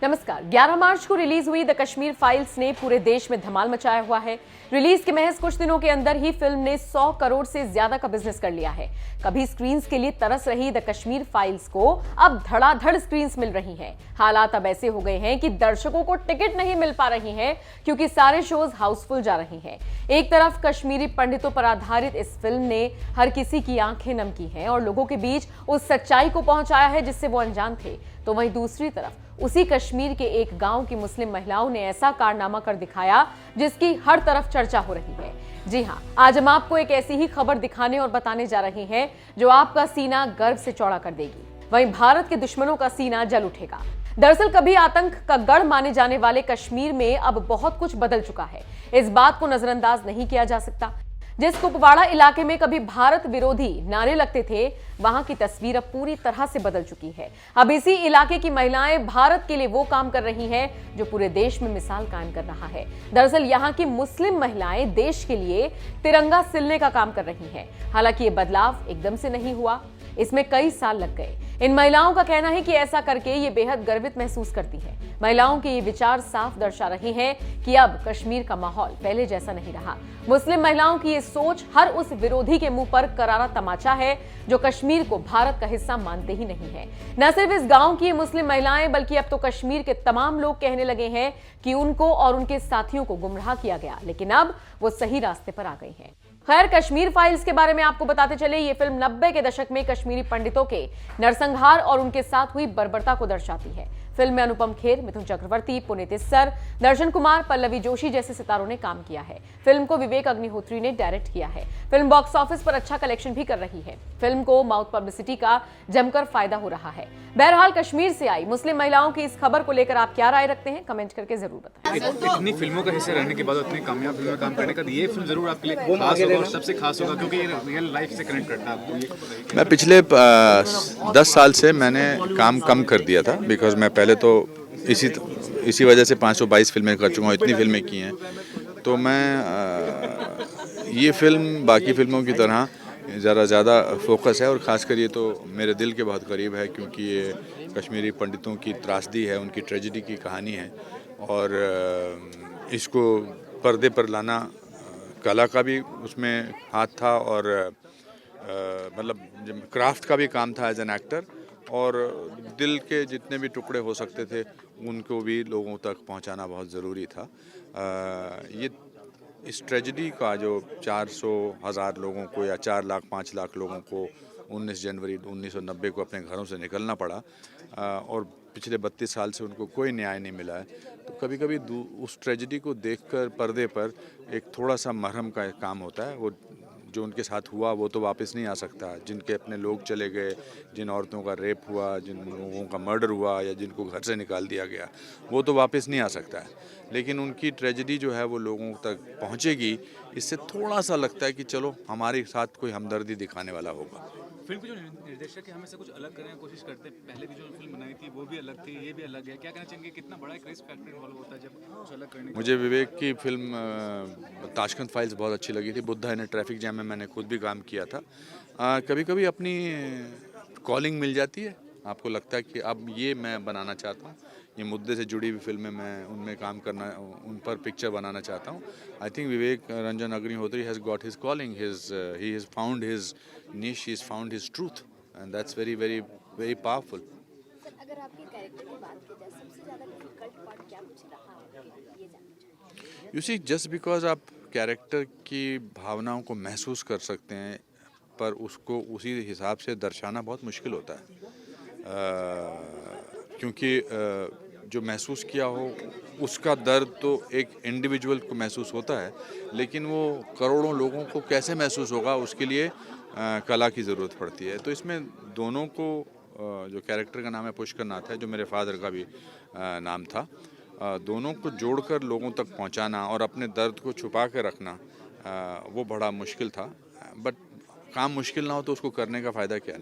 नमस्कार। 11 मार्च को रिलीज हुई द कश्मीर फाइल्स ने पूरे देश में धमाल मचाया हुआ है। रिलीज के महज कुछ दिनों के अंदर ही फिल्म ने 100 करोड़ से ज्यादा का बिजनेस कर लिया है। कभी स्क्रीन्स के लिए तरस रही द कश्मीर फाइल्स को अब धड़ाधड़ स्क्रीन्स मिल रही हैं। हालात अब ऐसे हो गए हैं कि दर्शकों को टिकट नहीं मिल पा रही हैं क्योंकि सारे शोज हाउसफुल जा रहे हैं। एक तरफ कश्मीरी पंडितों पर आधारित इस फिल्म ने हर किसी की आंखें नम की हैं और लोगों के बीच उस सच्चाई को पहुंचाया है जिससे वो अनजान थे, तो वहीं दूसरी तरफ उसी कश्मीर के एक गांव की मुस्लिम महिलाओं ने ऐसा कारनामा कर दिखाया जिसकी हर तरफ चर्चा हो रही है। जी हां, आज हम आपको एक ऐसी ही खबर दिखाने और बताने जा रहे हैं जो आपका सीना गर्व से चौड़ा कर देगी। वहीं भारत के दुश्मनों का सीना जल उठेगा। दरअसल कभी आतंक का गढ़ माने जाने वाले कश्मीर में अब बहुत कुछ बदल चुका है। इस बात को नजरअंदाज नहीं किया जा सकता। जिस कुपवाड़ा इलाके में कभी भारत विरोधी नारे लगते थे, वहां की तस्वीर अब पूरी तरह से बदल चुकी है। अब इसी इलाके की महिलाएं भारत के लिए वो काम कर रही हैं जो पूरे देश में मिसाल कायम कर रहा है। दरअसल यहां की मुस्लिम महिलाएं देश के लिए तिरंगा सिलने का काम कर रही हैं। हालांकि ये बदलाव एकदम से नहीं हुआ, इसमें कई साल लग गए। इन महिलाओं का कहना है कि ऐसा करके ये बेहद गर्वित महसूस करती हैं। महिलाओं के ये विचार साफ दर्शा रहे हैं कि अब कश्मीर का माहौल पहले जैसा नहीं रहा। मुस्लिम महिलाओं की ये सोच हर उस विरोधी के मुंह पर करारा तमाचा है जो कश्मीर को भारत का हिस्सा मानते ही नहीं है। न सिर्फ इस गांव की मुस्लिम महिलाएं बल्कि अब तो कश्मीर के तमाम लोग कहने लगे हैं कि उनको और उनके साथियों को गुमराह किया गया, लेकिन अब वो सही रास्ते पर आ गई हैं। खैर, कश्मीर फाइल्स के बारे में आपको बताते चले, ये फिल्म 90 के दशक में कश्मीरी पंडितों के नरसंहार और उनके साथ हुई बर्बरता को दर्शाती है। फिल्म में अनुपम खेर, मिथुन चक्रवर्ती, पुनीत इस्सर, दर्शन कुमार, पल्लवी जोशी जैसे सितारों ने काम किया है। फिल्म को विवेक अग्निहोत्री ने डायरेक्ट किया है। फिल्म बॉक्स ऑफिस पर अच्छा कलेक्शन भी कर रही है। फिल्म को माउथ पब्लिसिटी का जमकर फायदा हो रहा है। बहरहाल, कश्मीर से आई मुस्लिम महिलाओं की इस खबर को लेकर आप क्या राय रखते हैं, कमेंट करके जरूर बताएं। इतनी फिल्मों का हिस्सा रहने के बाद इतनी कामयाब फिल्म में काम करने का ये फिल्म जरूर आपके लिए खास होगा और सबसे खास होगा क्योंकि ये रियल लाइफ से कनेक्ट करता है आपको। मैं पिछले 10 साल से मैंने काम कम कर दिया था, बिकॉज मैं पहले तो इसी वजह से 522 फिल्में कर चुका हूँ, इतनी फिल्में की हैं। तो मैं ये फिल्म बाकी फिल्मों की तरह ज़्यादा फोकस है और ख़ासकर ये तो मेरे दिल के बहुत करीब है क्योंकि ये कश्मीरी पंडितों की त्रासदी है, उनकी ट्रेजेडी की कहानी है और इसको पर्दे पर लाना कला का भी उसमें हाथ था और मतलब क्राफ्ट का भी काम था एज एन एक्टर, और दिल के जितने भी टुकड़े हो सकते थे उनको भी लोगों तक पहुंचाना बहुत ज़रूरी था। ये इस ट्रेजेडी का जो 400,000 लोगों को या 4 लाख 5 लाख लोगों को 19 जनवरी 1990 को अपने घरों से निकलना पड़ा और पिछले 32 साल से उनको कोई न्याय नहीं मिला है, तो कभी कभी उस ट्रेजेडी को देखकर पर्दे पर एक थोड़ा सा मरहम का काम होता है। वो जो उनके साथ हुआ वो तो वापस नहीं आ सकता। जिनके अपने लोग चले गए, जिन औरतों का रेप हुआ, जिन लोगों का मर्डर हुआ या जिनको घर से निकाल दिया गया, वो तो वापस नहीं आ सकता है, लेकिन उनकी ट्रेजेडी जो है वो लोगों तक पहुंचेगी। इससे थोड़ा सा लगता है कि चलो हमारे साथ कोई हमदर्दी दिखाने वाला होगा। फिल्म के जो निर्देशक है हमेशा कुछ अलग करने की कोशिश करते हैं। पहले भी जो फिल्म बनाई थी वो भी अलग थी, ये भी अलग है। क्या कहना चाहेंगे, कितना बड़ा एक रिस्क फैक्टर इन्वॉल्व होता है जब कुछ अलग करने? मुझे विवेक की फिल्म ताशकंद फाइल्स बहुत अच्छी लगी थी। बुद्धा इन ट्रैफिक जैम में मैंने खुद भी काम किया था। कभी कभी अपनी कॉलिंग मिल जाती है, आपको लगता है कि अब ये मैं बनाना चाहता हूँ, ये मुद्दे से जुड़ी हुई फिल्में मैं उनमें काम करना, उन पर पिक्चर बनाना चाहता हूँ। I think Vivek Ranjan Agnihotri has got his calling, he has found his niche, he's found his truth, and that's very very very powerful. Sir, अगर आपके कैरेक्टर की बात की जाए, सबसे ज़्यादा डिफिकल्ट पार्ट क्या कुछ रहा आपके लिए, ये जानना चाहिए। You see, just because आप कैरेक्टर की भावनाओं को महसूस कर सकते हैं पर उसको उसी हिसाब से दर्शाना बहुत मुश्किल होता है, क्योंकि जो महसूस किया हो उसका दर्द तो एक इंडिविजुअल को महसूस होता है, लेकिन वो करोड़ों लोगों को कैसे महसूस होगा उसके लिए कला की ज़रूरत पड़ती है। तो इसमें दोनों को, जो कैरेक्टर का नाम है पुष्कर नाथ है, जो मेरे फादर का भी नाम था, दोनों को जोड़कर लोगों तक पहुंचाना और अपने दर्द को छुपा के रखना, वो बड़ा मुश्किल था। बट काम मुश्किल ना हो तो उसको करने का फ़ायदा क्या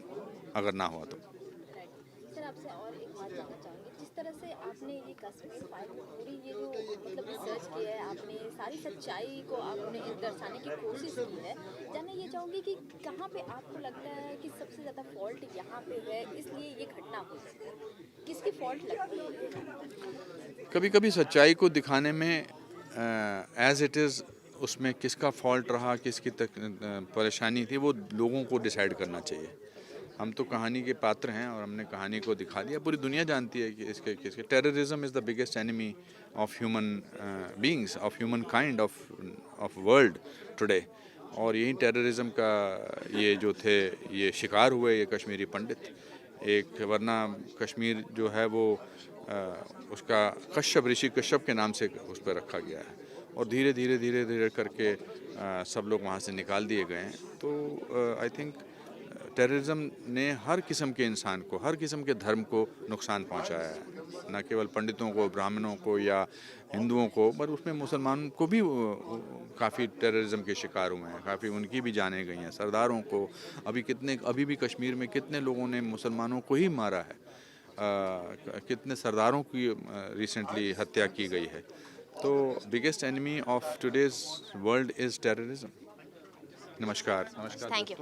अगर ना हुआ तो। सर, आपसे और एक बात जानना चाहूँगी, जिस तरह से आपने ये कश्मीर फाइल में पूरी ये जो मतलब रिसर्च किया है, आपने सारी सच्चाई को आपने दर्शाने की कोशिश की है, जानना ये चाहूँगी कि कहाँ पे आपको लगता है कि सबसे ज़्यादा फॉल्ट यहाँ पे है, इसलिए ये घटना हुई, किसकी फॉल्ट लगती है? कभी कभी सच्चाई को दिखाने में एज इट इज़ उसमें किसका फॉल्ट रहा, किसकी परेशानी थी, वो लोगों को डिसाइड करना चाहिए। हम तो कहानी के पात्र हैं और हमने कहानी को दिखा दिया। पूरी दुनिया जानती है कि इसके किसके terrorism is the biggest enemy of human beings, of human kind, of world today. और यही टेररिज्म का ये जो थे ये शिकार हुए ये कश्मीरी पंडित। एक वरना कश्मीर जो है वो उसका कश्यप, ऋषि कश्यप के नाम से उस पर रखा गया है और धीरे धीरे करके सब लोग वहाँ से निकाल दिए गए हैं। तो आई थिंक टेररिज्म ने हर किस्म के इंसान को, हर किस्म के धर्म को नुकसान पहुँचाया है, न केवल पंडितों को, ब्राह्मणों को या हिंदुओं को, पर उसमें मुसलमान को भी काफ़ी टेररिज्म के शिकार हुए हैं, काफ़ी उनकी भी जानें गई हैं। सरदारों को अभी भी कश्मीर में कितने लोगों ने मुसलमानों को ही मारा है, कितने सरदारों की रिसेंटली हत्या की गई है। तो biggest enemy of today's world is terrorism. नमस्कार। Thank you.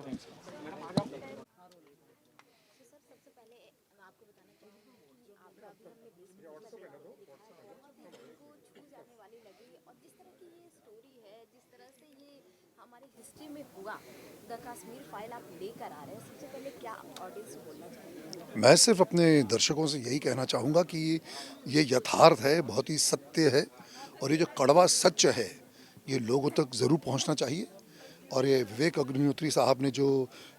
सबसे पहले मैं आपको बताना चाहूँगी आपका अभी हमने 20 मिनट का दिल को छू जाने वाली लगी और जिस तरह की ये स्टोरी है, जिस तरह से ये हमारी हिस्ट्री में हुआ, द कश्मीर फाइल आप लेकर आ रहे हैं, सबसे पहले क्या ऑडियंस को बोलना चाहेंगे? मैं सिर्फ अपने दर्शकों से यही कहना चाहूँगा कि ये यथार्थ है, बहुत ही सत्य है और ये जो कड़वा सच है ये लोगों तक ज़रूर पहुँचना चाहिए। और ये विवेक अग्निहोत्री साहब ने जो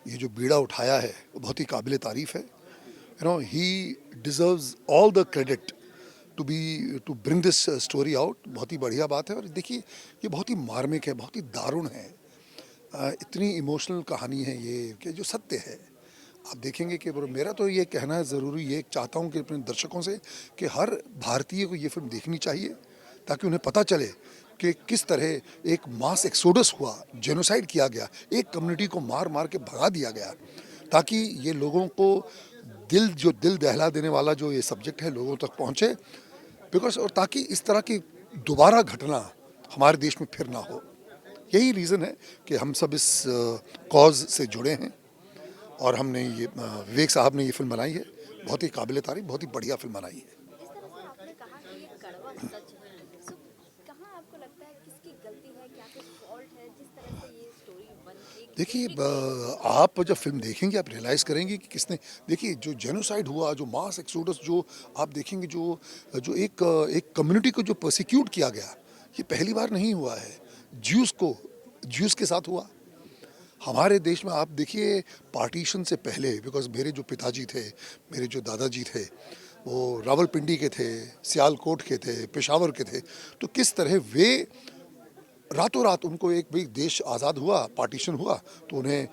ये जो बीड़ा उठाया है वो बहुत ही काबिल तारीफ़ है। You know he deserves all the credit to bring this story out. बहुत ही बढ़िया बात है और देखिए ये बहुत ही मार्मिक है, बहुत ही दारुण है, इतनी इमोशनल कहानी है ये कि जो सत्य है। आप देखेंगे कि मेरा तो ये कहना ज़रूरी ये चाहता हूँ कि अपने दर्शकों से कि हर भारतीय को ये फिल्म देखनी चाहिए ताकि उन्हें पता चले कि किस तरह एक मास एक्सोडस हुआ, जेनोसाइड किया गया, एक कम्युनिटी को मार मार के भगा दिया गया, ताकि ये लोगों को दिल दहला देने वाला जो ये सब्जेक्ट है लोगों तक पहुँचे, बिकॉज और ताकि इस तरह की दोबारा घटना हमारे देश में फिर ना हो। यही रीज़न है कि हम सब इस कॉज से जुड़े हैं और हमने ये विवेक साहब ने ये फिल्म बनाई है, बहुत ही काबिल तारीफ, बहुत ही बढ़िया फिल्म बनाई है। जिस तरह से आपने कहा कि ये कड़वा सच है, सो कहाँ आपको लगता है किसकी गलती है, क्या कुछ फॉल्ट है जिस तरह से ये स्टोरी बन गई? देखिए आप जब फिल्म देखेंगे आप रियलाइज़ करेंगे कि किसने, देखिए जो जेनोसाइड हुआ, जो मास एक्सोडस, जो आप देखेंगे जो एक कम्युनिटी को जो प्रोसिक्यूट किया गया, ये पहली बार नहीं हुआ है। ज्यूस के साथ हुआ हमारे देश में। आप देखिए पार्टीशन से पहले, बिकॉज मेरे जो पिताजी थे, मेरे जो दादाजी थे वो रावलपिंडी के थे, सियालकोट के थे, पेशावर के थे, तो किस तरह वे रातों रात उनको एक भी देश आज़ाद हुआ, पार्टीशन हुआ तो उन्हें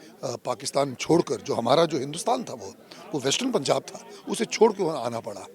पाकिस्तान छोड़कर, जो हमारा जो हिंदुस्तान था वो वेस्टर्न पंजाब था, उसे छोड़ के आना पड़ा।